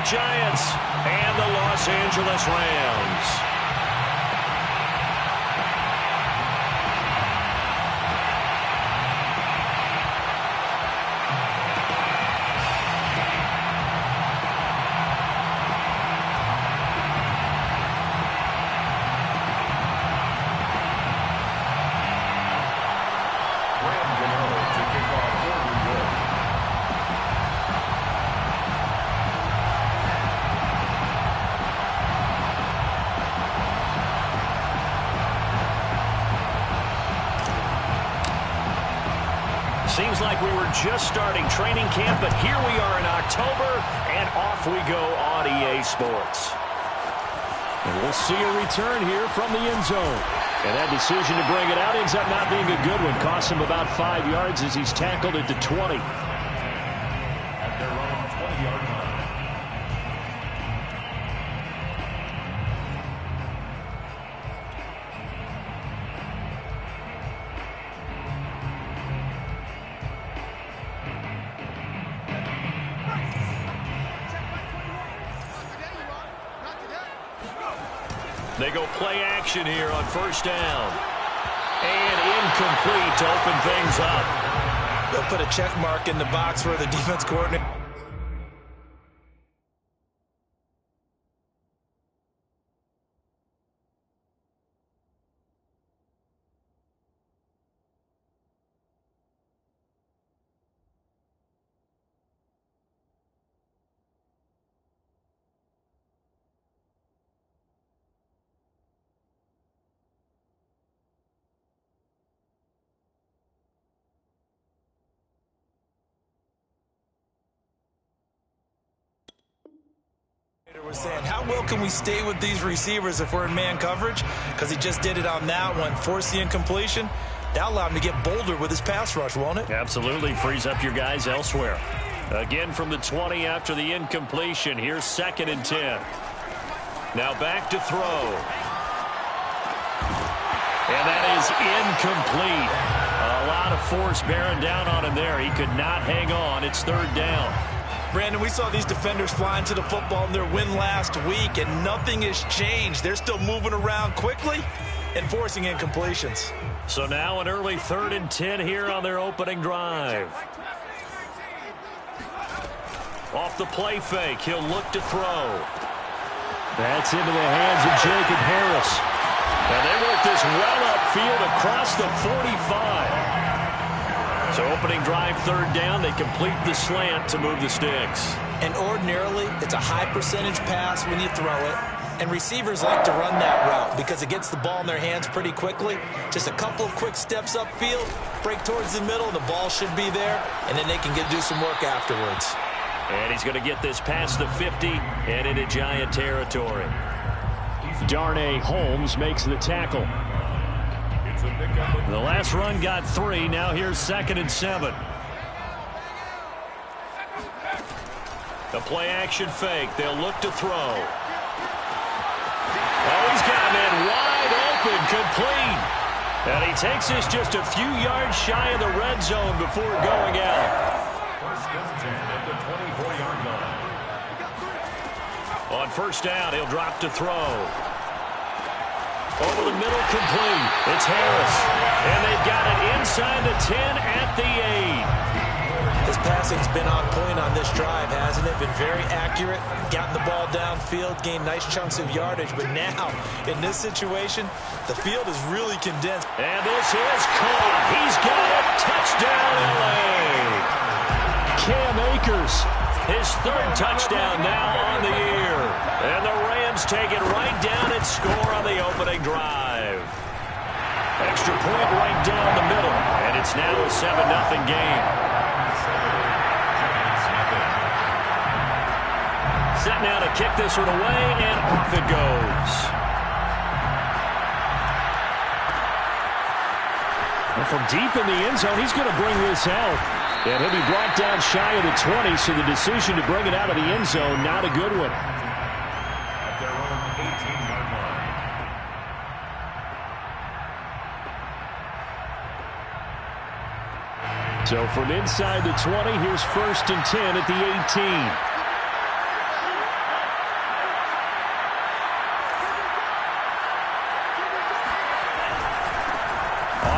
York Giants and the Los Angeles Rams. Seems like we were just starting training camp, but here we are in October, and off we go on EA Sports. And we'll see a return here from the end zone. And that decision to bring it out ends up not being a good one. Costs him about 5 yards as he's tackled at the 20. At their own 20-yard line. They go play action here on first down. And incomplete to open things up. They'll put a check mark in the box for the defense coordinator. We're saying, how well can we stay with these receivers if we're in man coverage? Because he just did it on that one, forced the incompletion. That'll allow him to get bolder with his pass rush, won't it? Absolutely. Frees up your guys elsewhere. Again from the 20 after the incompletion. Here's 2nd and 10. Now back to throw. And that is incomplete. A lot of force bearing down on him there. He could not hang on. It's 3rd down. Brandon, we saw these defenders flying to the football in their win last week, and nothing has changed. They're still moving around quickly and forcing incompletions. So now an early 3rd and 10 here on their opening drive. Off the play fake, he'll look to throw. That's into the hands of Jacob Harris. And they work this well upfield across the 45. So opening drive 3rd down, they complete the slant to move the sticks. And ordinarily, it's a high percentage pass when you throw it. And receivers like to run that route because it gets the ball in their hands pretty quickly. Just a couple of quick steps upfield, break towards the middle, and the ball should be there. And then they can do some work afterwards. And he's going to get this past the 50 and into Giant territory. Darnay Holmes makes the tackle. The last run got 3. Now here's 2nd and 7. The play action fake. They'll look to throw. Oh, he's got him in wide open, complete. And he takes this just a few yards shy of the red zone before going out. On first down, he'll drop to throw. Over the middle, complete. It's Harris. And they've got it inside the 10 at the 8. His passing's been on point on this drive, hasn't it? Been very accurate. Gotten the ball downfield, gained nice chunks of yardage. But now, in this situation, the field is really condensed. And this is caught. He's got it. Touchdown, L.A. Cam Akers, his 3rd touchdown now on the year. And the Rams take it right down and score on the opening drive. Extra point right down the middle. And it's now a 7-0 game. Set now to kick this one away, and off it goes. And from deep in the end zone, he's going to bring this out. And he'll be brought down shy of the 20, so the decision to bring it out of the end zone, not a good one. At their own 18-yard line. So from inside the 20, here's 1st and 10 at the 18.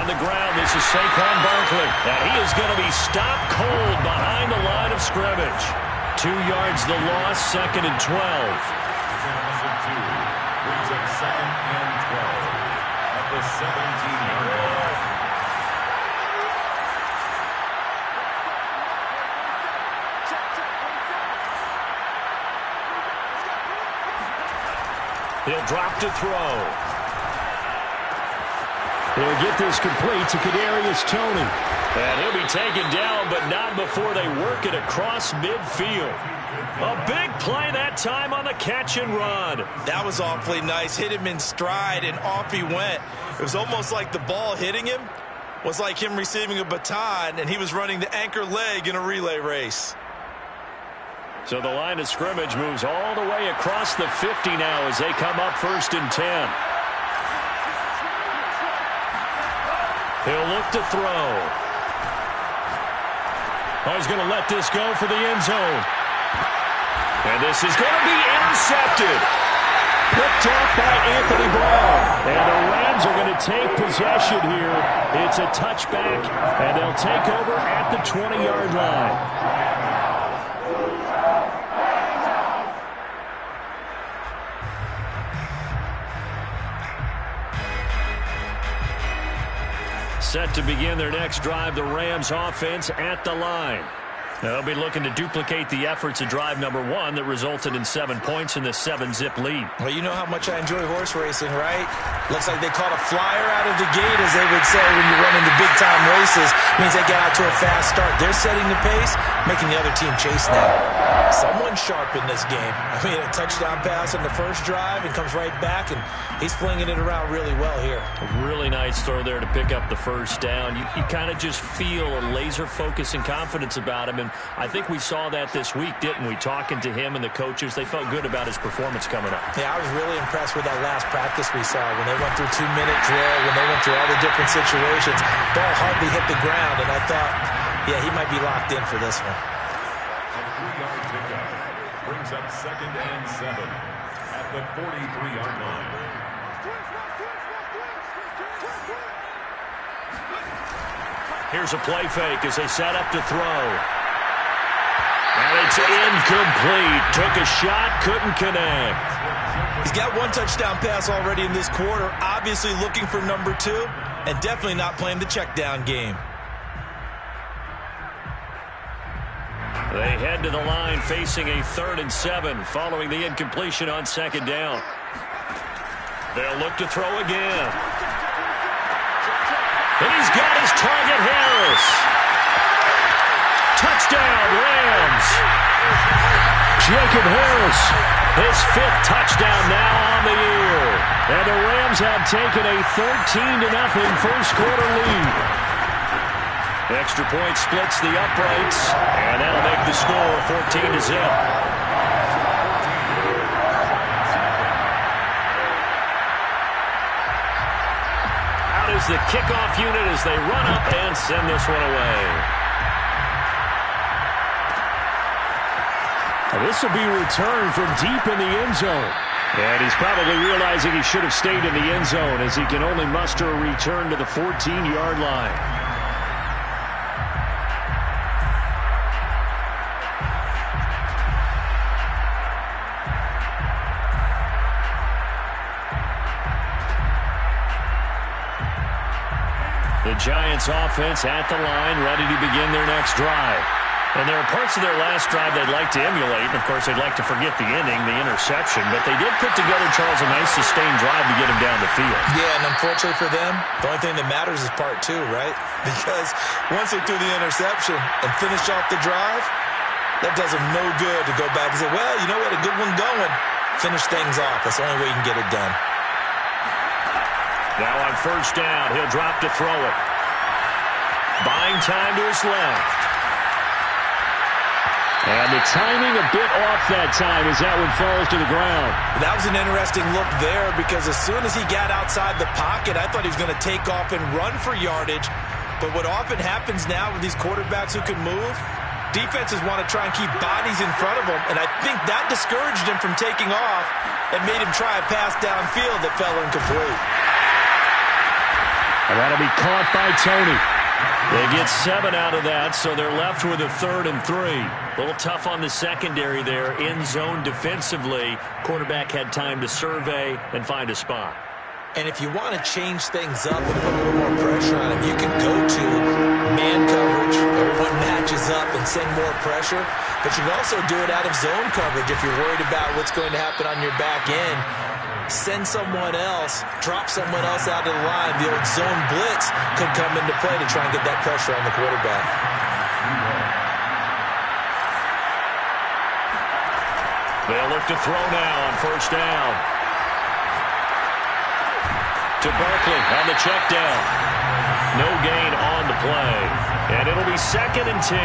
On the ground, this is Saquon Barkley. And he is going to be stopped cold behind the line of scrimmage. 2 yards the loss, 2nd and 12. Brings up 2nd and 12 at the 17-yard line. He'll drop to throw. He'll get this complete to Kadarius Toney. And he'll be taken down, but not before they work it across midfield. A big play that time on the catch and run. That was awfully nice. Hit him in stride, and off he went. It was almost like the ball hitting him was like him receiving a baton, and he was running the anchor leg in a relay race. So the line of scrimmage moves all the way across the 50 now as they come up 1st and 10. He'll look to throw. Oh, he's going to let this go for the end zone. And this is going to be intercepted. Picked off by Anthony Brown. And the Rams are going to take possession here. It's a touchback, and they'll take over at the 20-yard line. Set to begin their next drive, the Rams offense at the line. They'll be looking to duplicate the efforts of drive number 1 that resulted in 7 points in the 7-zip lead. Well, you know how much I enjoy horse racing, right? Looks like they caught a flyer out of the gate, as they would say when you're running the big-time races. Means they get out to a fast start. They're setting the pace, making the other team chase them. Someone sharp in this game. I mean, a touchdown pass on the first drive and comes right back, and he's flinging it around really well here. A really nice throw there to pick up the first down. You kind of just feel a laser focus and confidence about him, and I think we saw that this week, didn't we? Talking to him and the coaches, they felt good about his performance coming up. Yeah, I was really impressed with that last practice we saw when they went through 2-minute drill, when they went through all the different situations. Ball hardly hit the ground, and I thought, yeah, he might be locked in for this one. A 3-yard pickup brings up 2nd and 7 at the 43-yard line. Here's a play fake as they set up to throw. And it's incomplete. Took a shot, couldn't connect. He's got 1 touchdown pass already in this quarter, obviously looking for number 2, and definitely not playing the check down game. They head to the line facing a 3rd and 7 following the incompletion on 2nd down. They'll look to throw again. And he's got his target, Harris. Touchdown, Rams. Jacob Harris, his 5th touchdown now on the year. And the Rams have taken a 13-0 first quarter lead. Extra point splits the uprights, and that'll make the score 14-0. Is the kickoff unit as they run up and send this one away. Now this will be returned from deep in the end zone. And he's probably realizing he should have stayed in the end zone as he can only muster a return to the 14-yard line. The Giants offense at the line, ready to begin their next drive. And there are parts of their last drive they'd like to emulate. And, of course, they'd like to forget the ending, the interception. But they did put together, Charles, a nice sustained drive to get him down the field. Yeah, and unfortunately for them, the only thing that matters is part 2, right? Because once they threw the interception and finished off the drive, that does them no good to go back and say, well, you know what, a good one going. Finish things off. That's the only way you can get it done. Now on 1st down, he'll drop to throw it. Buying time to his left. And the timing a bit off that time as that one falls to the ground. That was an interesting look there because as soon as he got outside the pocket, I thought he was going to take off and run for yardage. But what often happens now with these quarterbacks who can move, defenses want to try and keep bodies in front of them. And I think that discouraged him from taking off and made him try a pass downfield that fell incomplete. And that'll be caught by Tony. They get 7 out of that, so they're left with a 3rd and 3. A little tough on the secondary there, in zone defensively. Quarterback had time to survey and find a spot. And if you want to change things up and put a little more pressure on him, you can go to man coverage. Everyone matches up and send more pressure. But you can also do it out of zone coverage if you're worried about what's going to happen on your back end. Send someone else, drop someone else out of the line. The old zone blitz could come into play to try and get that pressure on the quarterback. They'll look to throw now on 1st down. To Barkley on the check down. No gain on the play. And it'll be 2nd and 10.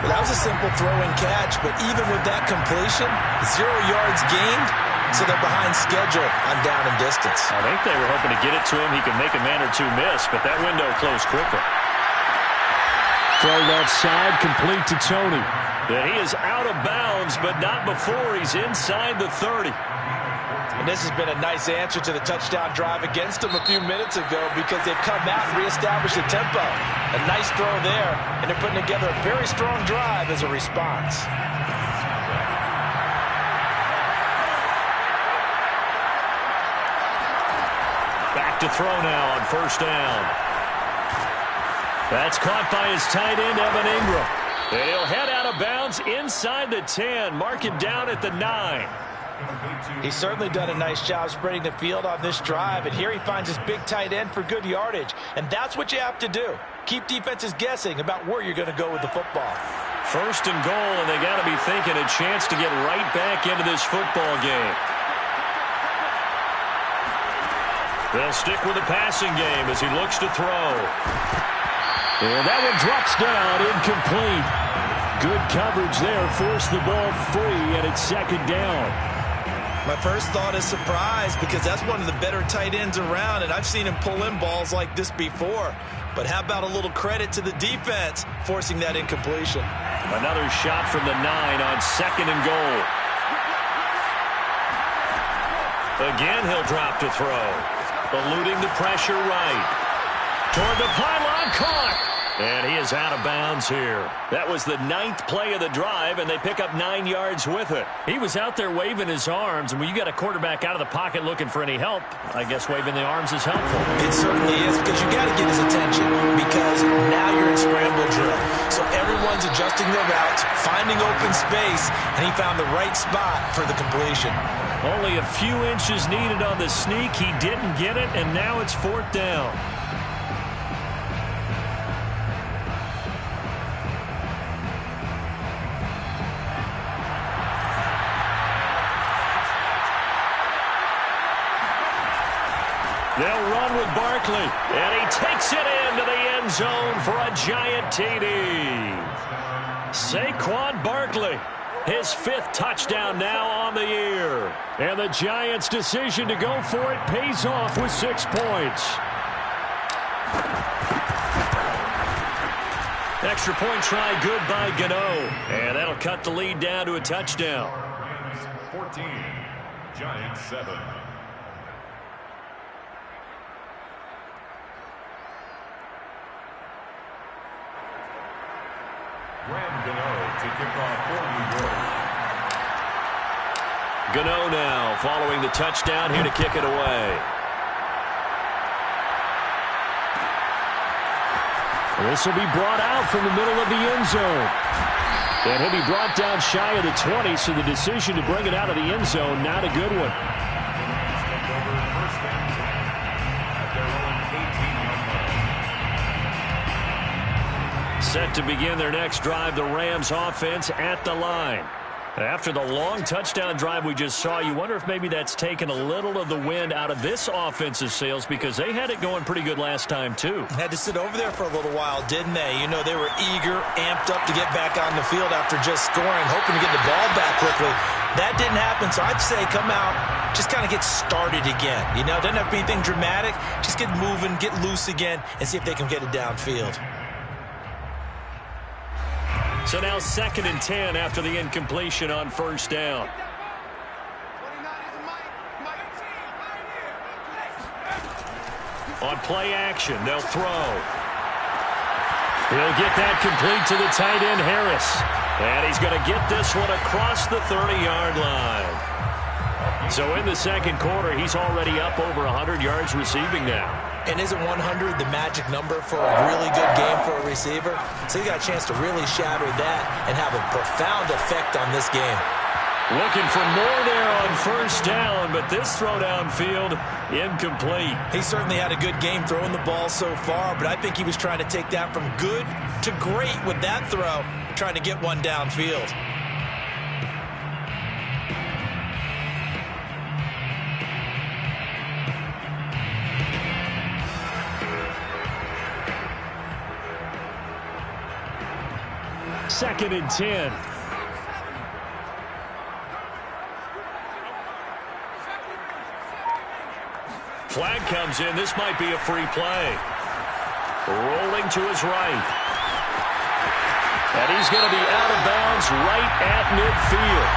Well, that was a simple throw and catch, but even with that completion, 0 yards gained, so they're behind schedule on down and distance. I think they were hoping to get it to him. He could make a man or two miss, but that window closed quickly. Throw left side, complete to Tony. And he is out of bounds, but not before he's inside the 30. And this has been a nice answer to the touchdown drive against them a few minutes ago because they've come out and reestablished the tempo. A nice throw there, and they're putting together a very strong drive as a response. Back to throw now on 1st down. That's caught by his tight end, Evan Ingram. And he'll head out of bounds inside the 10. Mark him down at the 9. He's certainly done a nice job spreading the field on this drive, and here he finds his big tight end for good yardage. And that's what you have to do. Keep defenses guessing about where you're going to go with the football. 1st and goal, and they got to be thinking a chance to get right back into this football game. They'll stick with the passing game as he looks to throw. And that one drops down, incomplete. Good coverage there, forced the ball free, and it's 2nd down. My first thought is surprise because that's one of the better tight ends around, and I've seen him pull in balls like this before. But how about a little credit to the defense forcing that incompletion? Another shot from the 9 on 2nd and goal. Again, he'll drop to throw. Eluding the pressure right. Toward the pylon, caught. And he is out of bounds here. That was the 9th play of the drive, and they pick up 9 yards with it. He was out there waving his arms, and when you got a quarterback out of the pocket looking for any help, I guess waving the arms is helpful. It certainly is because you got to get his attention because now you're in scramble drill. So everyone's adjusting their routes, finding open space, and he found the right spot for the completion. Only a few inches needed on the sneak. He didn't get it, and now it's 4th down. They'll run with Barkley, and he takes it into the end zone for a giant TD. Saquon Barkley, his 5th touchdown now on the year. And the Giants' decision to go for it pays off with 6 points. Extra point try good by Gano, and that'll cut the lead down to a touchdown. 14, Giants 7. Graham Gano to kick off for New York. Gano now following the touchdown here to kick it away. This will be brought out from the middle of the end zone. And he'll be brought down shy of the 20, so the decision to bring it out of the end zone, not a good one. Set to begin their next drive, the Rams offense at the line. After the long touchdown drive we just saw, you wonder if maybe that's taken a little of the wind out of this offensive sails because they had it going pretty good last time too. Had to sit over there for a little while, didn't they? You know, they were eager, amped up to get back on the field after just scoring, hoping to get the ball back quickly. That didn't happen, so I'd say come out, just kind of get started again. You know, it doesn't have to be anything dramatic. Just get moving, get loose again, and see if they can get it downfield. So now 2nd and 10 after the incompletion on 1st down. On play action, they'll throw. He'll get that complete to the tight end, Harris. And he's going to get this one across the 30-yard line. So in the second quarter, he's already up over 100 yards receiving now. And isn't 100 the magic number for a really good game for a receiver? So he got a chance to really shatter that and have a profound effect on this game. Looking for more there on first down, but this throw downfield incomplete. He certainly had a good game throwing the ball so far, but I think he was trying to take that from good to great with that throw, trying to get one downfield. Second and 10. Flag comes in. This might be a free play. Rolling to his right. And he's going to be out of bounds right at midfield.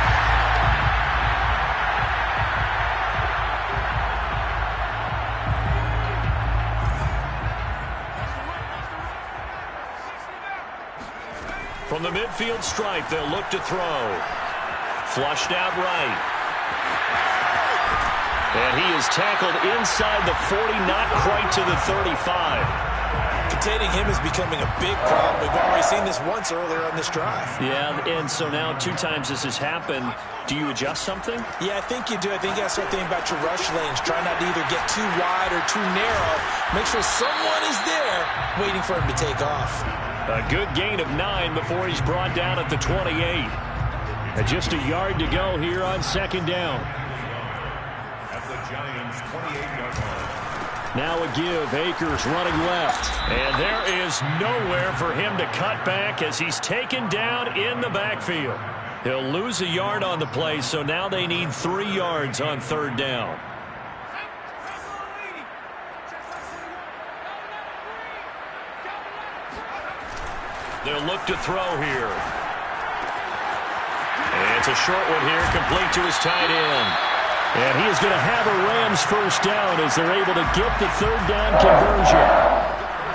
From the midfield stripe, they'll look to throw. Flushed out right. And he is tackled inside the 40, not quite to the 35. Containing him is becoming a big problem. We've already seen this once earlier on this drive. Yeah, and so now 2 times this has happened. Do you adjust something? Yeah, I think you do. I think you got to start thinking about your rush lanes. Try not to either get too wide or too narrow. Make sure someone is there waiting for him to take off. A good gain of 9 before he's brought down at the 28. And just a yard to go here on second down. At the Giants' 28-yard line. Now a give. Akers running left. And there is nowhere for him to cut back as he's taken down in the backfield. He'll lose a yard on the play, so now they need 3 yards on third down. They'll look to throw here. And it's a short one here, complete to his tight end. And he is going to have a Rams first down as they're able to get the third down conversion.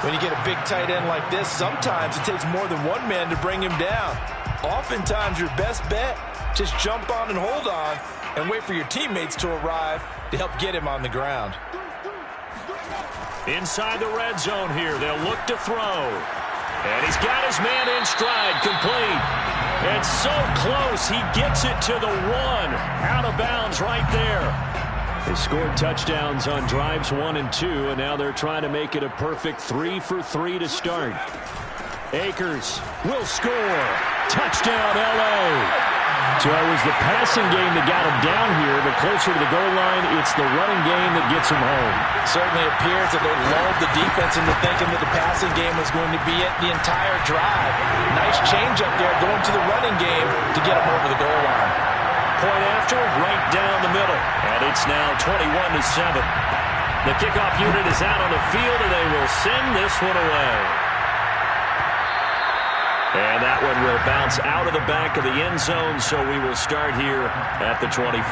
When you get a big tight end like this, sometimes it takes more than one man to bring him down. Oftentimes, your best bet, just jump on and hold on and wait for your teammates to arrive to help get him on the ground. Inside the red zone here, they'll look to throw. And he's got his man in stride, complete. And so close, he gets it to the 1. Out of bounds right there. They scored touchdowns on drives 1 and 2, and now they're trying to make it a perfect 3 for 3 to start. Akers will score. Touchdown, L.A. So it was the passing game that got him down here, but closer to the goal line, it's the running game that gets him home. Certainly appears that they lulled the defense into thinking that the passing game was going to be it the entire drive. Nice change up there going to the running game to get him over the goal line. Point after, right down the middle. And it's now 21-7. The kickoff unit is out on the field, and they will send this one away. And that one will bounce out of the back of the end zone, so we will start here at the 25.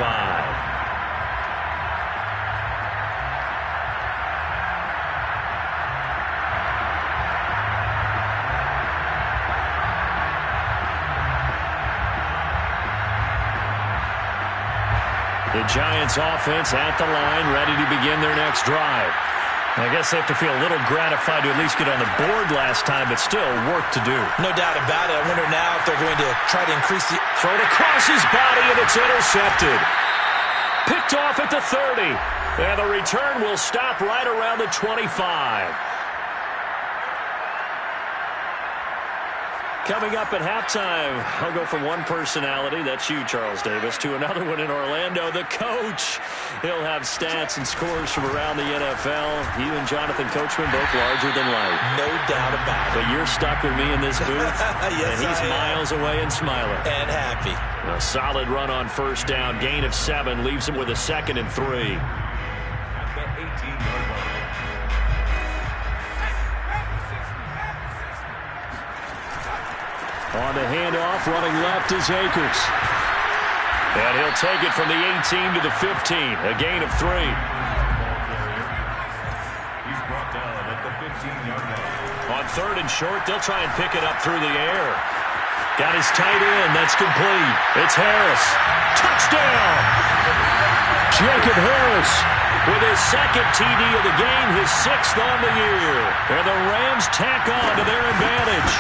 The Giants offense at the line, ready to begin their next drive. I guess they have to feel a little gratified to at least get on the board last time, but still work to do. No doubt about it. I wonder now if they're going to try to increase the... Throw it across his body, and it's intercepted. Picked off at the 30. And the return will stop right around the 25. Coming up at halftime, I'll go from one personality, that's you, Charles Davis, to another one in Orlando, the coach. He'll have stats and scores from around the NFL. You and Jonathan Coachman, both larger than life. No doubt about it. But you're stuck with me in this booth, yes, and he's miles away and smiling. And happy. A solid run on first down, gain of 7, leaves him with a 2nd and 3. At the 18-yard line. On the handoff, running left is Akers. And he'll take it from the 18 to the 15, a gain of 3. He's brought 3rd and short. They'll try and pick it up through the air. Got his tight end. That's complete. It's Harris. Touchdown! Jacob Harris with his 2nd TD of the game, his 6th on the year. And the Rams tack on to their advantage.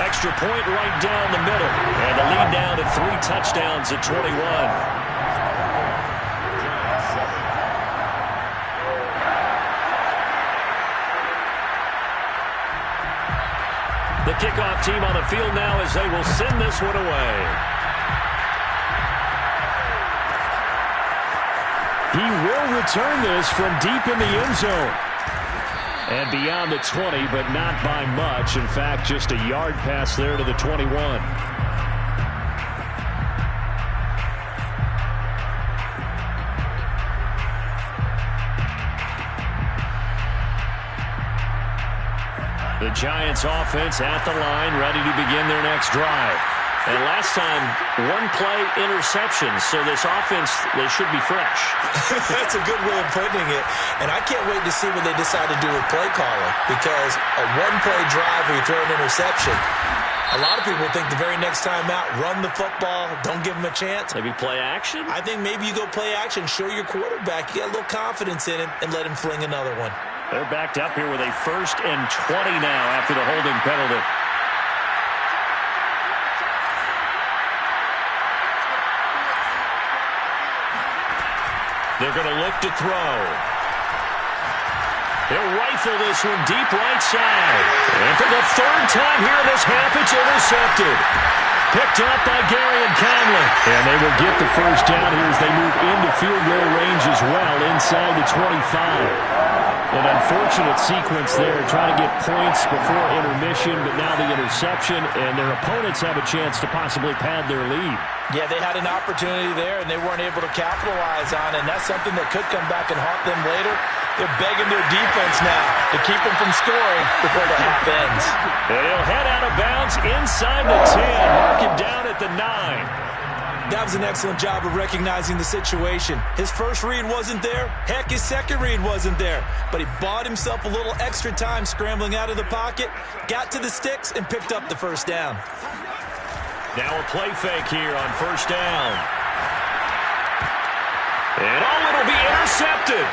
Extra point right down the middle. And the lead down to 3 touchdowns at 21. The kickoff team on the field now as they will send this one away. He will return this from deep in the end zone. And beyond the 20, but not by much. In fact, just a yard pass there to the 21. The Giants offense at the line, ready to begin their next drive. And last time, 1-play interception, so this offense, they should be fresh. That's a good way of putting it. And I can't wait to see what they decide to do with play calling, because a 1-play drive where you throw an interception, a lot of people think the very next time out, run the football, don't give them a chance. Maybe play action? I think maybe you go play action, show your quarterback, you got a little confidence in him, and let him fling another one. They're backed up here with a 1st and 20 now after the holding penalty. They're going to look to throw. They'll rifle this one deep right side. And for the 3rd time here in this half, it's intercepted. Picked up by Garyon Conley. And they will get the 1st down here as they move into field goal range as well, inside the 25. An unfortunate sequence there, trying to get points before intermission, but now the interception, and their opponents have a chance to possibly pad their lead. Yeah, they had an opportunity there, and they weren't able to capitalize on it, and that's something that could come back and haunt them later. They're begging their defense now to keep them from scoring before the half ends. And he'll head out of bounds inside the 10, mark him down at the 9. That was an excellent job of recognizing the situation. His first read wasn't there. Heck, his second read wasn't there. But he bought himself a little extra time scrambling out of the pocket, got to the sticks, and picked up the 1st down. Now a play fake here on 1st down. And it'll be intercepted.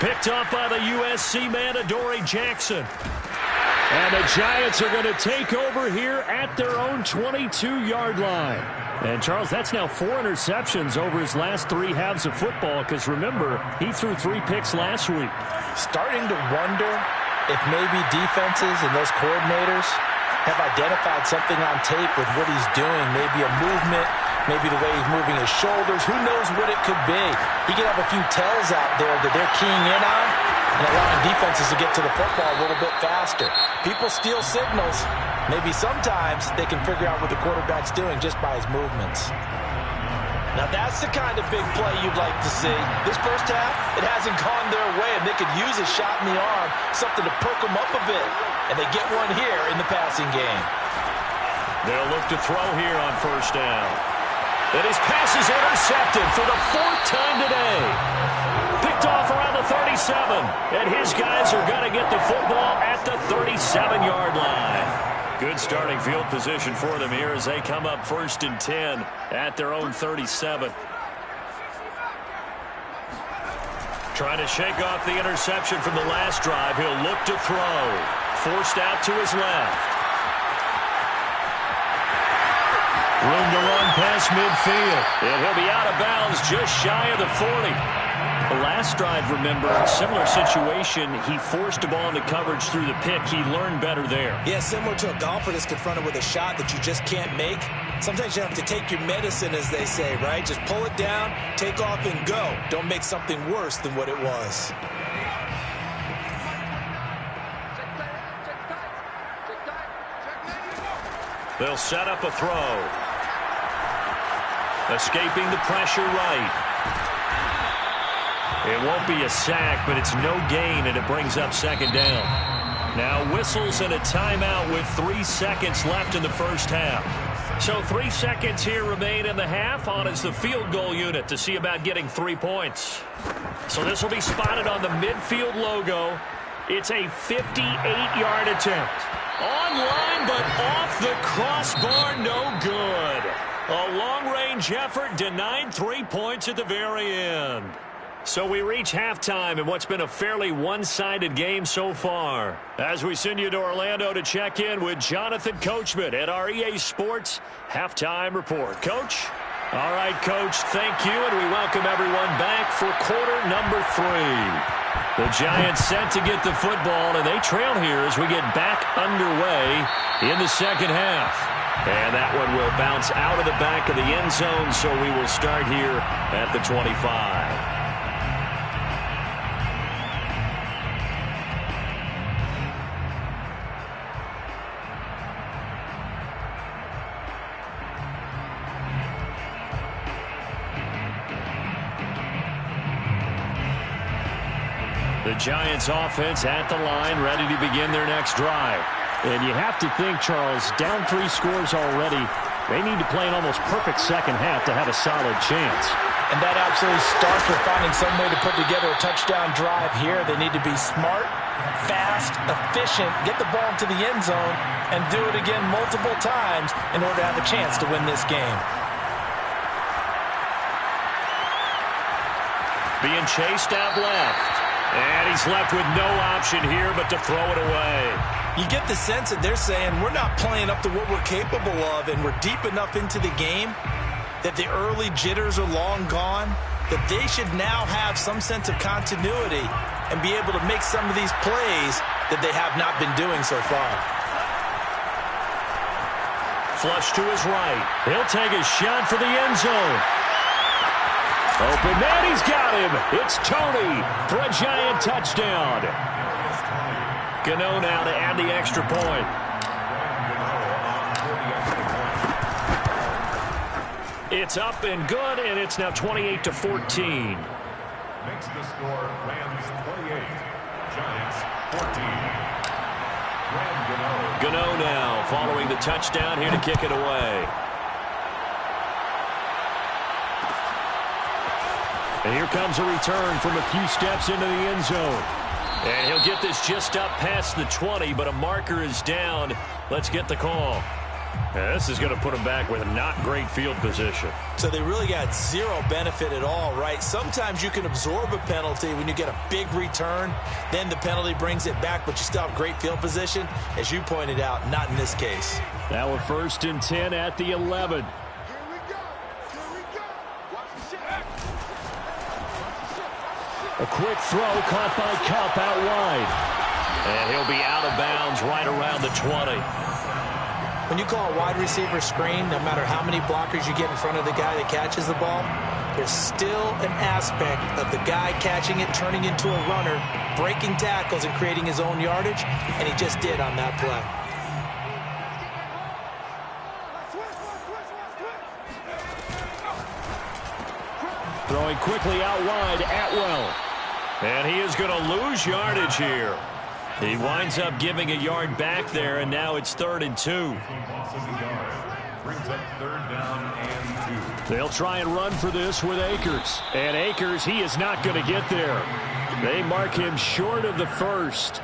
Picked up by the USC man, Adoree Jackson. And the Giants are going to take over here at their own 22-yard line. And, Charles, that's now 4 interceptions over his last 3 halves of football, because, remember, he threw 3 picks last week. Starting to wonder if maybe defenses and those coordinators have identified something on tape with what he's doing, maybe a movement, maybe the way he's moving his shoulders. Who knows what it could be? He could have a few tells out there that they're keying in on and allowing defenses to get to the football a little bit faster. People steal signals. Maybe sometimes they can figure out what the quarterback's doing just by his movements. Now that's the kind of big play you'd like to see. This first half, it hasn't gone their way, and they could use a shot in the arm, something to perk them up a bit. And they get one here in the passing game. They'll look to throw here on 1st down. And his pass is intercepted for the 4th time today. Picked off around the 37. And his guys are going to get the football at the 37-yard line. Good starting field position for them here as they come up 1st and 10 at their own 37. Trying to shake off the interception from the last drive. He'll look to throw. Forced out to his left. Room to run past midfield. And he'll be out of bounds just shy of the 40. The last drive, remember, similar situation. He forced a ball into coverage through the pick. He learned better there. Yeah, similar to a golfer that's confronted with a shot that you just can't make. Sometimes you have to take your medicine, as they say, right? Just pull it down, take off, and go. Don't make something worse than what it was. They'll set up a throw. Escaping the pressure right. It won't be a sack, but it's no gain, and it brings up 2nd down. Now whistles and a timeout with 3 seconds left in the first half. So 3 seconds here remain in the half. On is the field goal unit to see about getting 3 points. So this will be spotted on the midfield logo. It's a 58-yard attempt. Online, but off the crossbar, no good. A long-range effort denied 3 points at the very end. So we reach halftime in what's been a fairly one-sided game so far. As we send you to Orlando to check in with Jonathan Coachman at our EA Sports Halftime Report. Coach? All right, Coach, thank you, and we welcome everyone back for quarter number 3. The Giants set to get the football, and they trail here as we get back underway in the second half. And that one will bounce out of the back of the end zone, so we will start here at the 25. The Giants offense at the line, ready to begin their next drive. And you have to think, Charles, down 3 scores already. They need to play an almost perfect second half to have a solid chance. And that absolutely starts with finding some way to put together a touchdown drive here. They need to be smart, fast, efficient, get the ball to the end zone, and do it again multiple times in order to have a chance to win this game. Being chased out left. And he's left with no option here but to throw it away. You get the sense that they're saying we're not playing up to what we're capable of, and we're deep enough into the game that the early jitters are long gone, that they should now have some sense of continuity and be able to make some of these plays that they have not been doing so far. Flush to his right. He'll take a shot for the end zone. Open man, he's got him. It's Tony for a Giant touchdown. Gano now to add the extra point. It's up and good, and it's now 28-14. Makes the score Rams 28, Giants 14. Gano now following the touchdown here to kick it away. And here comes a return from a few steps into the end zone. And he'll get this just up past the 20, but a marker is down. Let's get the call. And this is going to put him back with a not great field position. So they really got zero benefit at all, right? Sometimes you can absorb a penalty when you get a big return. Then the penalty brings it back, but you still have great field position. As you pointed out, not in this case. Now a 1st and 10 at the 11. A quick throw caught by Kupp out wide. And he'll be out of bounds right around the 20. When you call a wide receiver screen, no matter how many blockers you get in front of the guy that catches the ball, there's still an aspect of the guy catching it, turning into a runner, breaking tackles and creating his own yardage, and he just did on that play. Throwing quickly out wide, Atwell. And he is going to lose yardage here. He winds up giving a yard back there, and now it's 3rd and 2. Brings up 3rd down and 2. They'll try and run for this with Akers. And Akers, he is not going to get there. They mark him short of the 1st.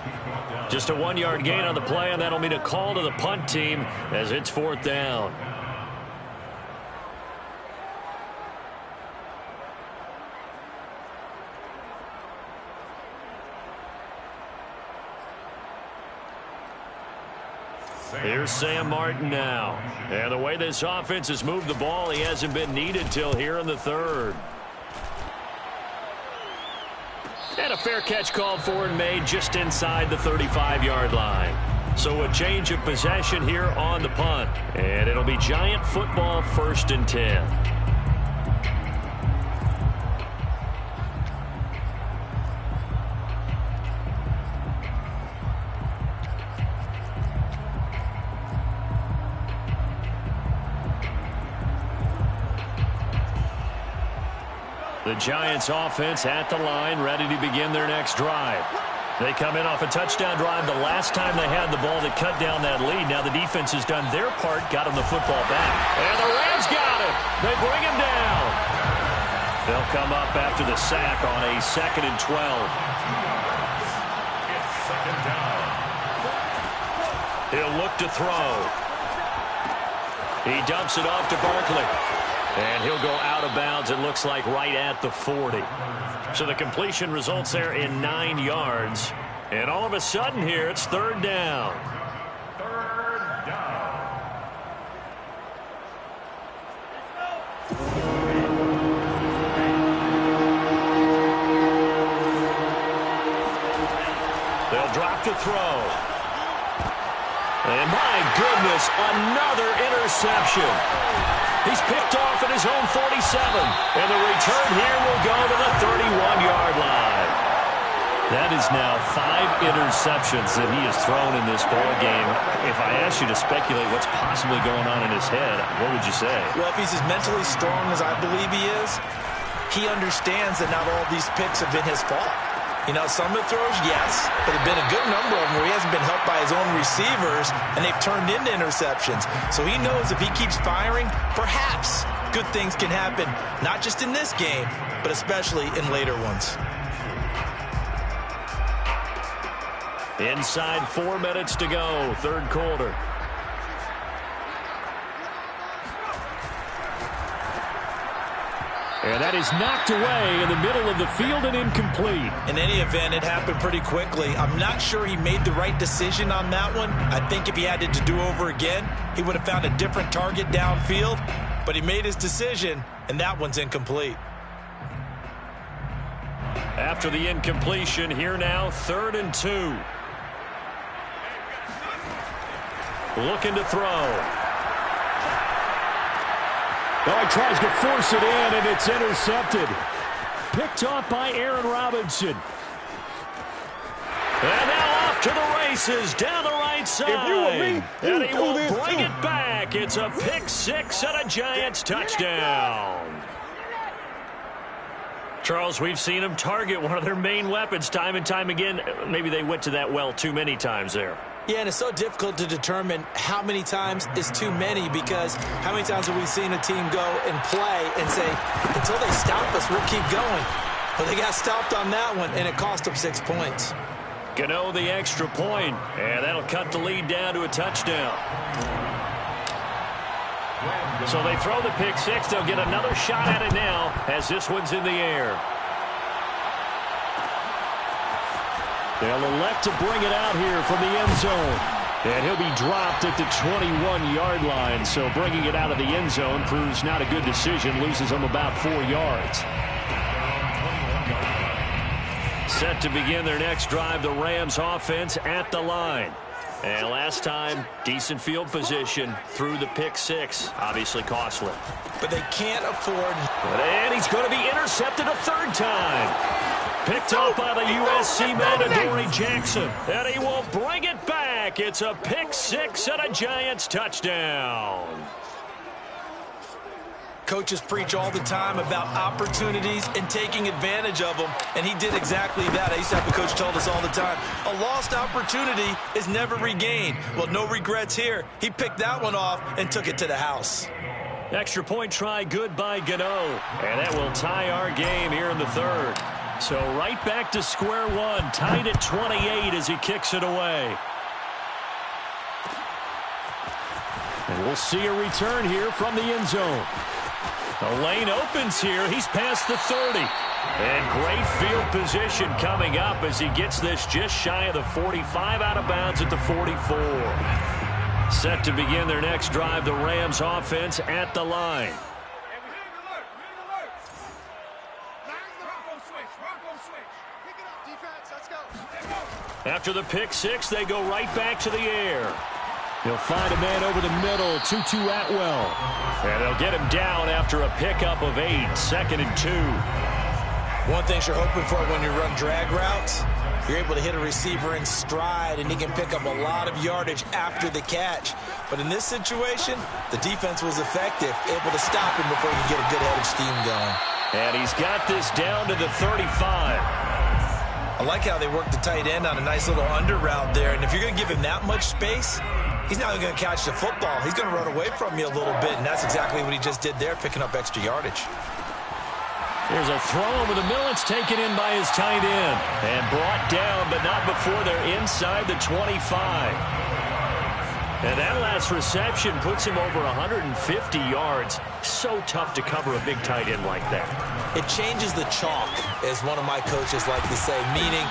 Just a 1-yard gain on the play, and that'll mean a call to the punt team as it's 4th down. Here's Sam Martin now. And the way this offense has moved the ball, he hasn't been needed till here in the 3rd. And a fair catch called for and made just inside the 35-yard line. So a change of possession here on the punt. And it'll be Giant football 1st and 10. The Giants offense at the line, ready to begin their next drive. They come in off a touchdown drive the last time they had the ball to cut down that lead. Now the defense has done their part, got him the football back. And the Rams got it. They bring him down. They'll come up after the sack on a 2nd and 12. second down. He'll look to throw. He dumps it off to Barkley. And he'll go out of bounds, it looks like, right at the 40. So the completion results there in 9 yards. And all of a sudden here, it's third down. Third down. They'll drop to throw. And my goodness, another interception. He's picked off at his own 47. And the return here will go to the 31-yard line. That is now 5 interceptions that he has thrown in this ball game. If I asked you to speculate what's possibly going on in his head, what would you say? Well, if he's as mentally strong as I believe he is, he understands that not all these picks have been his fault. You know, some of the throws, yes, but there have been a good number of them where he hasn't been helped by his own receivers, and they've turned into interceptions. So he knows if he keeps firing, perhaps good things can happen, not just in this game, but especially in later ones. Inside 4 minutes to go, third quarter. And that is knocked away in the middle of the field and incomplete. In any event, it happened pretty quickly. I'm not sure he made the right decision on that one. I think if he had it to do over again, he would have found a different target downfield. But he made his decision, and that one's incomplete. After the incompletion, here now, 3rd and 2. Looking to throw. Oh, he tries to force it in, and it's intercepted. Picked off by Aaron Robinson. And now off to the races, down the right side. If you were me, and he will bring it back. It's a pick 6 and a Giants touchdown. Charles, we've seen them target one of their main weapons time and time again. Maybe they went to that well too many times there. Yeah, and it's so difficult to determine how many times is too many, because how many times have we seen a team go and play and say, until they stop us, we'll keep going. But they got stopped on that one, and it cost them 6 points. Gano the extra point, and that'll cut the lead down to a touchdown. So they throw the pick 6. They'll get another shot at it now as this one's in the air. They'll elect to bring it out here from the end zone. And he'll be dropped at the 21-yard line. So bringing it out of the end zone proves not a good decision. Loses him about 4 yards. Set to begin their next drive, the Rams offense at the line. And last time, decent field position through the pick 6. Obviously costly. But they can't afford. And he's going to be intercepted a 3rd time. Picked off by the USC man, Adoree Jackson. And he will bring it back. It's a pick 6 and a Giants touchdown. Coaches preach all the time about opportunities and taking advantage of them, and he did exactly that. I used to have a coach told us all the time, a lost opportunity is never regained. Well, no regrets here. He picked that one off and took it to the house. Extra point try good by Gano. And that will tie our game here in the 3rd. So right back to square one, tied at 28 as he kicks it away. And we'll see a return here from the end zone. The lane opens here. He's past the 30. And great field position coming up as he gets this just shy of the 45, out of bounds at the 44. Set to begin their next drive, the Rams offense at the line. After the pick 6, they go right back to the air. He'll find a man over the middle, Tutu Atwell. And they'll get him down after a pickup of 8, 2nd and 2. One thing you're hoping for when you run drag routes, you're able to hit a receiver in stride, and he can pick up a lot of yardage after the catch. But in this situation, the defense was effective, able to stop him before he could get a good head of steam going. And he's got this down to the 35. I like how they work the tight end on a nice little under route there. And if you're going to give him that much space, he's not going to catch the football. He's going to run away from you a little bit, and that's exactly what he just did there, picking up extra yardage. There's a throw over the middle. It's taken in by his tight end. And brought down, but not before they're inside the 25. And that last reception puts him over 150 yards. So tough to cover a big tight end like that. It changes the chalk, as one of my coaches like to say, meaning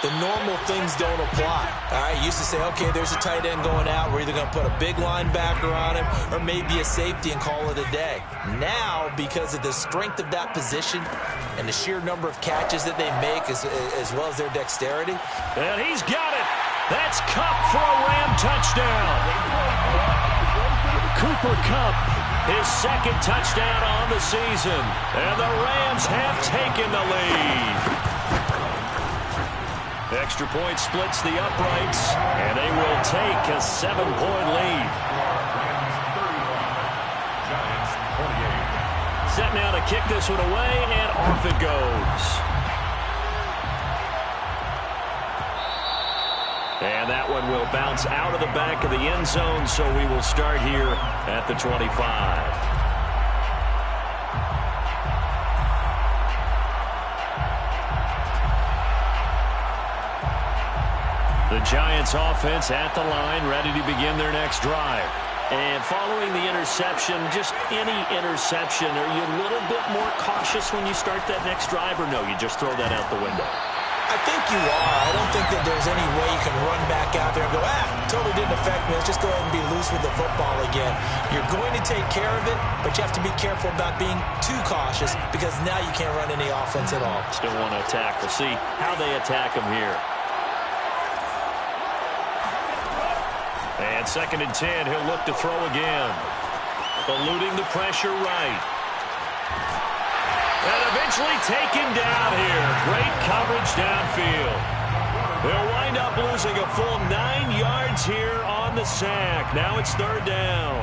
the normal things don't apply. All right, used to say, okay, there's a tight end going out. We're either going to put a big linebacker on him or maybe a safety and call it a day. Now, because of the strength of that position and the sheer number of catches that they make as well as their dexterity. And he's got it. That's Kupp for a Ram touchdown. Cooper Kupp, his second touchdown on the season. And the Rams have taken the lead. Extra point splits the uprights, and they will take a 7-point lead. Set now to kick this one away, and off it goes. And that one will bounce out of the back of the end zone, so we will start here at the 25. The Giants offense at the line, ready to begin their next drive. And following the interception, just any interception, are you a little bit more cautious when you start that next drive, or no, you just throw that out the window? I think you are. I don't think that there's any way you can run back out there and go, totally didn't affect me. Let's just go ahead and be loose with the football again. You're going to take care of it, but you have to be careful about being too cautious because now you can't run any offense at all. Still want to attack. We'll see how they attack them here. And 2nd and 10, he'll look to throw again. Eluding the pressure right. And eventually taken down here. Great coverage downfield. They'll wind up losing a full 9 yards here on the sack. Now it's 3rd down.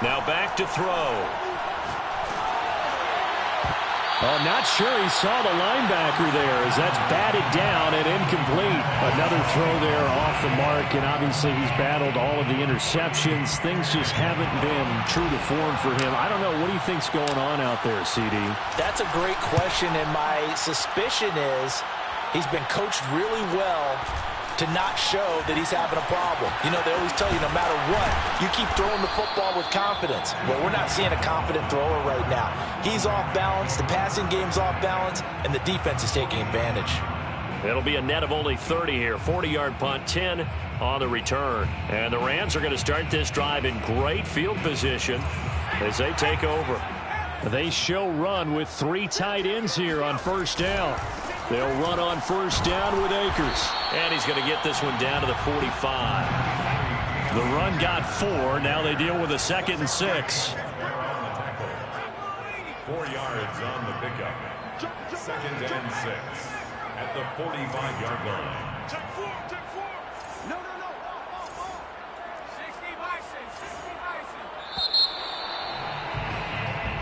Now back to throw. I'm not sure he saw the linebacker there as that's batted down and incomplete. Another throw there off the mark, and obviously he's battled all of the interceptions. Things just haven't been true to form for him. I don't know. What do you think's going on out there, CD? That's a great question, and my suspicion is he's been coached really well to not show that he's having a problem. You know, they always tell you no matter what, you keep throwing the football with confidence. Well, we're not seeing a confident thrower right now. He's off balance, the passing game's off balance, and the defense is taking advantage. It'll be a net of only 30 here. 40-yard punt, 10 on the return. And the Rams are going to start this drive in great field position as they take over. They show run with 3 tight ends here on 1st down. They'll run on 1st down with Akers. And he's going to get this one down to the 45. The run got 4. Now they deal with a 2nd and 6. 4 yards on the pickup. 2nd and 6 at the 45-yard line. Check 4. No. 60 bison.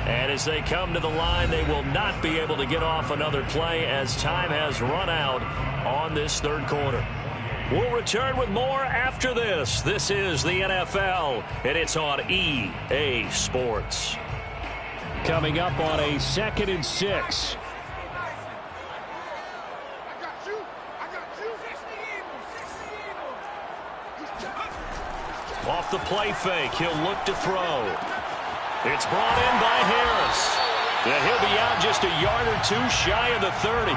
And as they come to the line, they will not be able to get off another play as time has run out on this 3rd quarter. We'll return with more after this. This is the NFL, and it's on EA Sports. Coming up on a 2nd and 6. Off the play fake, he'll look to throw. It's brought in by Harris. And he'll be out just a yard or 2 shy of the 30.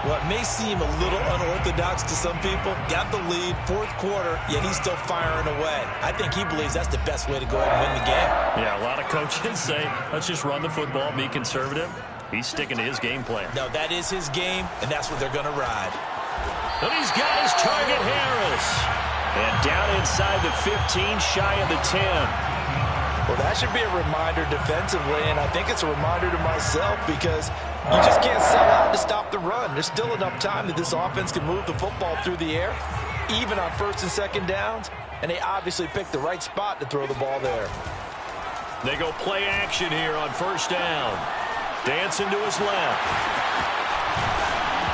What may seem a little unorthodox to some people, got the lead, 4th quarter, yet he's still firing away. I think he believes that's the best way to go ahead and win the game. Yeah, a lot of coaches say, let's just run the football, be conservative. He's sticking to his game plan. No, that is his game, and that's what they're going to ride. And he's got his target, Harris. And down inside the 15, shy of the 10. Well, that should be a reminder defensively, and I think it's a reminder to myself because you just can't sell out to stop the run. There's still enough time that this offense can move the football through the air, even on 1st and 2nd downs, and they obviously picked the right spot to throw the ball there. They go play action here on 1st down. Dancing to his left.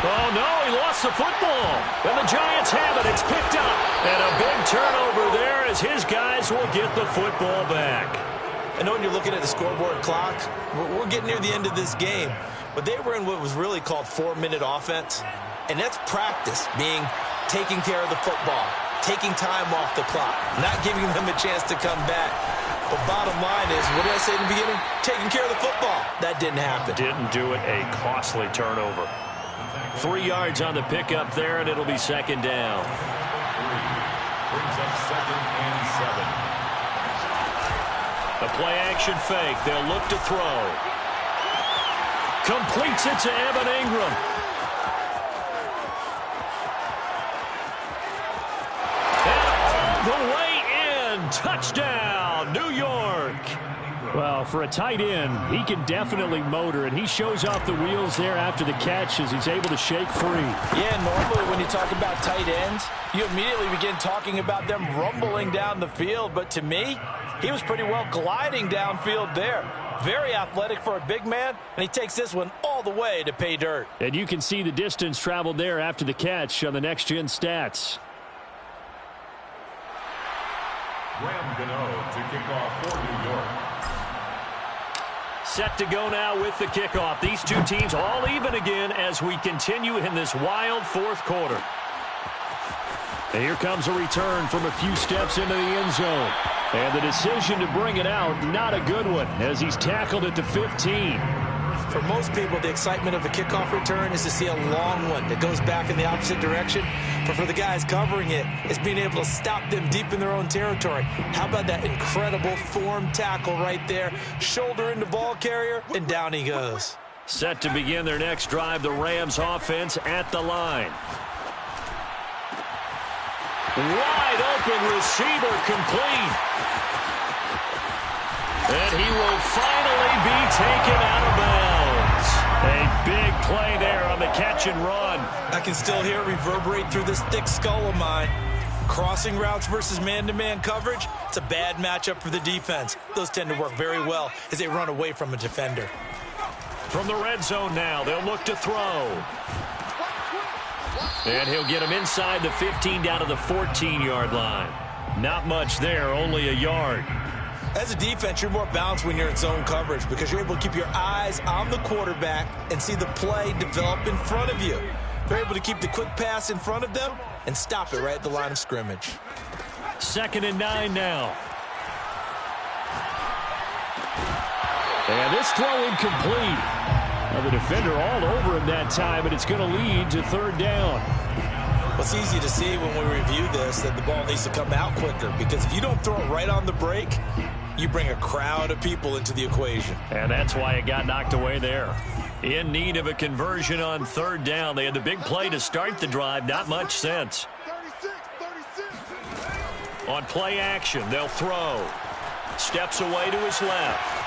Oh, no, he lost the football. And the Giants have it. It's picked up. And a big turnover there as his guys will get the football back. I know when you're looking at the scoreboard clock, we're getting near the end of this game. But they were in what was really called 4-minute offense. And that's practice, being taking care of the football, taking time off the clock, not giving them a chance to come back. But bottom line is, what did I say in the beginning? Taking care of the football. That didn't happen. Didn't do it. A costly turnover. 3 yards on the pickup there, and it'll be second down. Brings up second and 7. A play-action fake. They'll look to throw. Completes it to Evan Ingram. And all the way in. Touchdown, New York. Well, for a tight end, he can definitely motor, and he shows off the wheels there after the catch as he's able to shake free. Yeah, normally when you talk about tight ends, you immediately begin talking about them rumbling down the field. But to me, he was pretty well gliding downfield there. Very athletic for a big man, and he takes this one all the way to pay dirt. And you can see the distance traveled there after the catch on the next-gen stats. Graham Gano to kick off for New York. Set to go now with the kickoff. These two teams all even again as we continue in this wild fourth quarter. And here comes a return from a few steps into the end zone. And the decision to bring it out, not a good one, as he's tackled at the 15. For most people, the excitement of a kickoff return is to see a long one that goes back in the opposite direction. But for the guys covering it, it's being able to stop them deep in their own territory. How about that incredible form tackle right there? Shoulder into ball carrier, and down he goes. Set to begin their next drive, the Rams offense at the line. Wide open receiver complete. And he will finally be taken out of bounds. A big play there on the catch and run. I can still hear it reverberate through this thick skull of mine. Crossing routes versus man-to-man coverage, it's a bad matchup for the defense. Those tend to work very well as they run away from a defender. From the red zone now, they'll look to throw. And he'll get him inside the 15 down to the 14-yard line. Not much there, only a yard. As a defense, you're more balanced when you're in zone coverage because you're able to keep your eyes on the quarterback and see the play develop in front of you. They're able to keep the quick pass in front of them and stop it right at the line of scrimmage. 2nd and 9 now. And this throw incomplete. Now the defender all over him that time, and it's going to lead to 3rd down. Well, it's easy to see when we review this that the ball needs to come out quicker because if you don't throw it right on the break, you bring a crowd of people into the equation. And that's why it got knocked away there. In need of a conversion on 3rd down. They had the big play to start the drive. Not much sense. 36. On play action, they'll throw. Steps away to his left.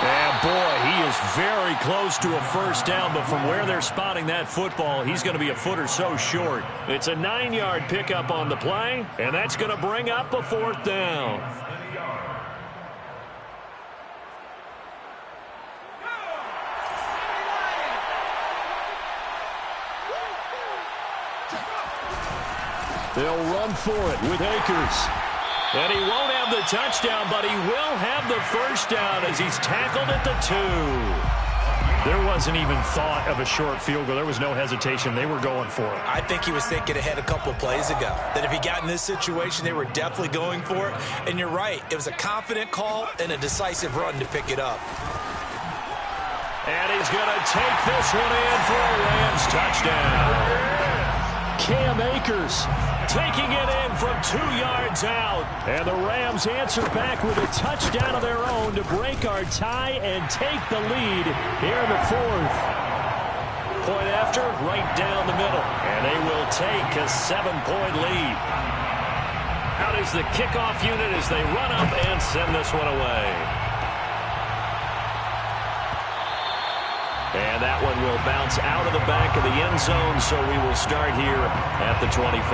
And boy, he is very close to a 1st down, but from where they're spotting that football, he's going to be a foot or so short. It's a 9-yard pickup on the play, and that's going to bring up a 4th down. They'll run for it with Akers. And he won't have the touchdown, but he will have the 1st down as he's tackled at the 2. There wasn't even thought of a short field goal. There was no hesitation. They were going for it. I think he was thinking ahead a couple of plays ago, that if he got in this situation, they were definitely going for it. And you're right. It was a confident call and a decisive run to pick it up. And he's going to take this one in for a Rams touchdown. Cam Akers taking it in from 2 yards out. And the Rams answer back with a touchdown of their own to break our tie and take the lead here in the 4th. Point after, right down the middle. And they will take a 7-point lead. Out is the kickoff unit as they run up and send this one away. And that one will bounce out of the back of the end zone, so we will start here at the 25.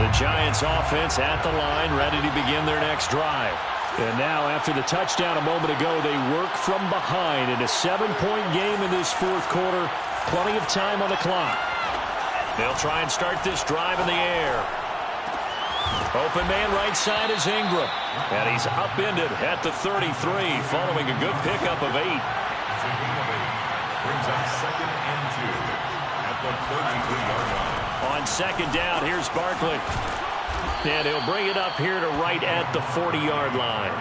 The Giants offense at the line, ready to begin their next drive. And now, after the touchdown a moment ago, they work from behind in a 7-point game in this fourth quarter. Plenty of time on the clock. They'll try and start this drive in the air. Open man right side is Ingram. And he's upended at the 33 following a good pickup of 8. Brings up 2nd and 2 at the 33-yard line. On second down, here's Barkley. And he'll bring it up here to right at the 40-yard line.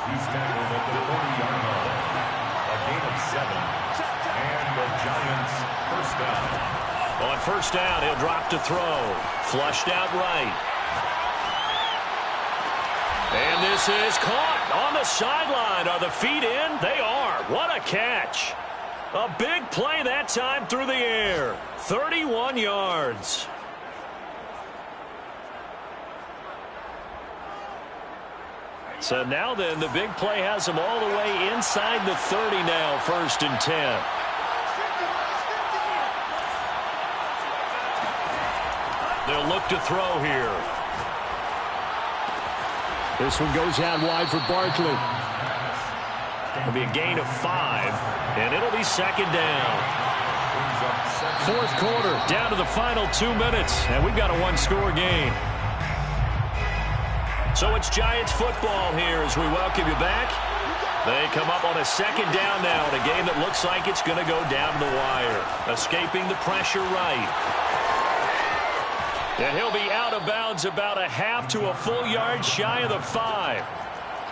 He's tackled at the 40-yard line. A gain of 7. And the Giants first down. On first down, he'll drop to throw. Flushed out right. And this is caught on the sideline. Are the feet in? They are. What a catch. A big play that time through the air. 31 yards. So now then, the big play has them all the way inside the 30 now, 1st and 10. They'll look to throw here. This one goes out wide for Barkley. It'll be a gain of 5, and it'll be 2nd down. Fourth quarter, down to the final 2 minutes, and we've got a one-score game. So it's Giants football here as we welcome you back. They come up on a 2nd down now in a game that looks like it's going to go down the wire. Escaping the pressure right. And he'll be out of bounds about a half to a full yard shy of the 5.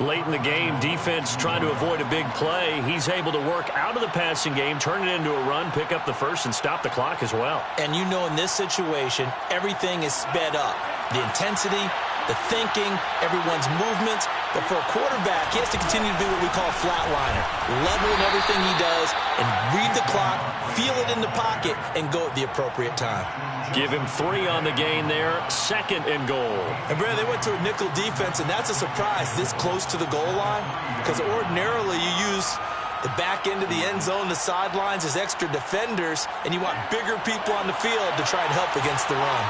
Late in the game, defense trying to avoid a big play. He's able to work out of the passing game, turn it into a run, pick up the first, and stop the clock as well. And you know in this situation, everything is sped up. The intensity, the thinking, everyone's movements. But for a quarterback, he has to continue to be what we call a flatliner. Level in everything he does and read the clock, feel it in the pocket, and go at the appropriate time. Give him 3 on the gain there, 2nd and goal. And, Brad, they went to a nickel defense, and that's a surprise this close to the goal line because ordinarily you use the back end of the end zone, the sidelines as extra defenders, and you want bigger people on the field to try and help against the run.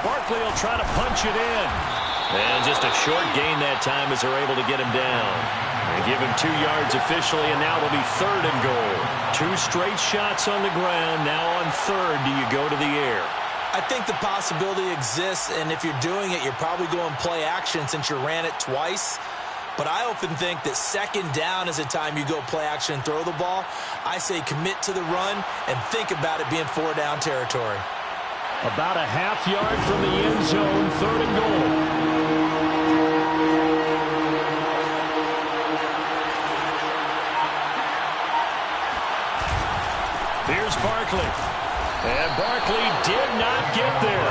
Barkley will try to punch it in. And just a short gain that time as they're able to get him down. They give him 2 yards officially, and now it'll be 3rd and goal. 2 straight shots on the ground. Now on 3rd, do you go to the air? I think the possibility exists, and if you're doing it, you're probably going play action since you ran it twice. But I often think that 2nd down is a time you go play action and throw the ball. I say commit to the run and think about it being 4-down territory. About a half yard from the end zone, 3rd and goal. Here's Barkley. And Barkley did not get there.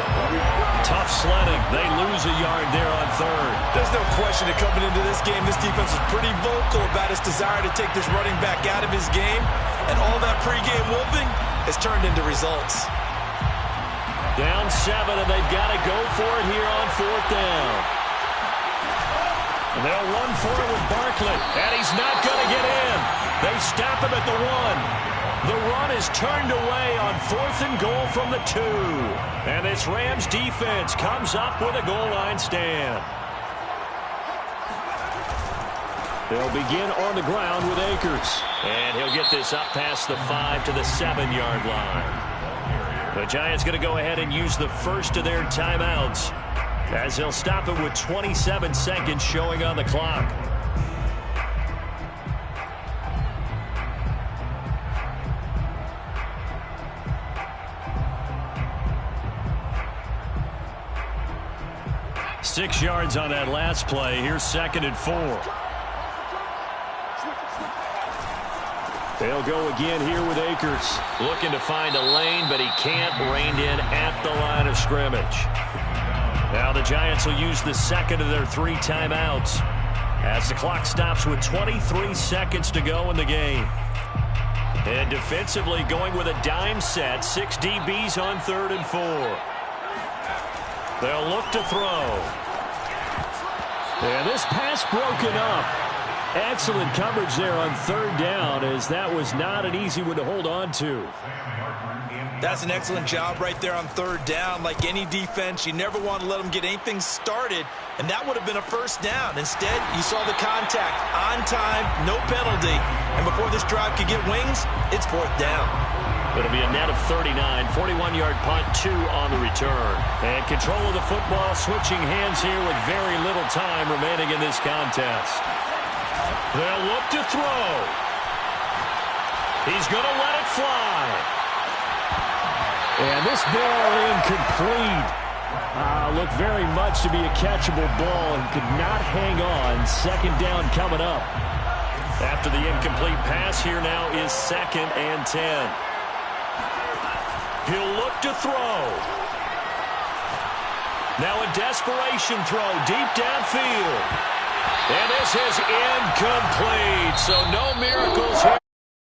Tough sledding. They lose a yard there on 3rd. There's no question that coming into this game, this defense was pretty vocal about its desire to take this running back out of his game. And all that pregame whooping has turned into results. Down 7, and they've got to go for it here on 4th down. And they'll run for it with Barkley, and he's not going to get in. They stop him at the 1. The run is turned away on 4th and goal from the 2. And this Rams defense comes up with a goal line stand. They'll begin on the ground with Akers. And he'll get this up past the 5 to the 7-yard line. The Giants going to go ahead and use the first of their timeouts as they'll stop it with 27 seconds showing on the clock. Six yards on that last play. Here's 2nd and 4. They'll go again here with Akers. Looking to find a lane, but he can't. Reined in at the line of scrimmage. Now the Giants will use the 2nd of their 3 timeouts as the clock stops with 23 seconds to go in the game. And defensively going with a dime set. 6 DBs on 3rd and 4. They'll look to throw. And this pass broken up. Excellent coverage there on 3rd down, as that was not an easy one to hold on to. Sam Martin in That's an excellent job right there on third down. Like any defense, you never want to let them get anything started, and that would have been a first down. Instead, you saw the contact on time, no penalty, and before this drive could get wings, it's fourth down. It'll be a net of 39, 41-yard punt, 2 on the return. And control of the football, switching hands here with very little time remaining in this contest. They'll look to throw. He's going to let it fly. And this ball incomplete. Looked very much to be a catchable ball and could not hang on. Second down coming up. After the incomplete pass, here now is 2nd and 10. He'll look to throw. Now a desperation throw deep downfield. And this is incomplete. So no miracles here.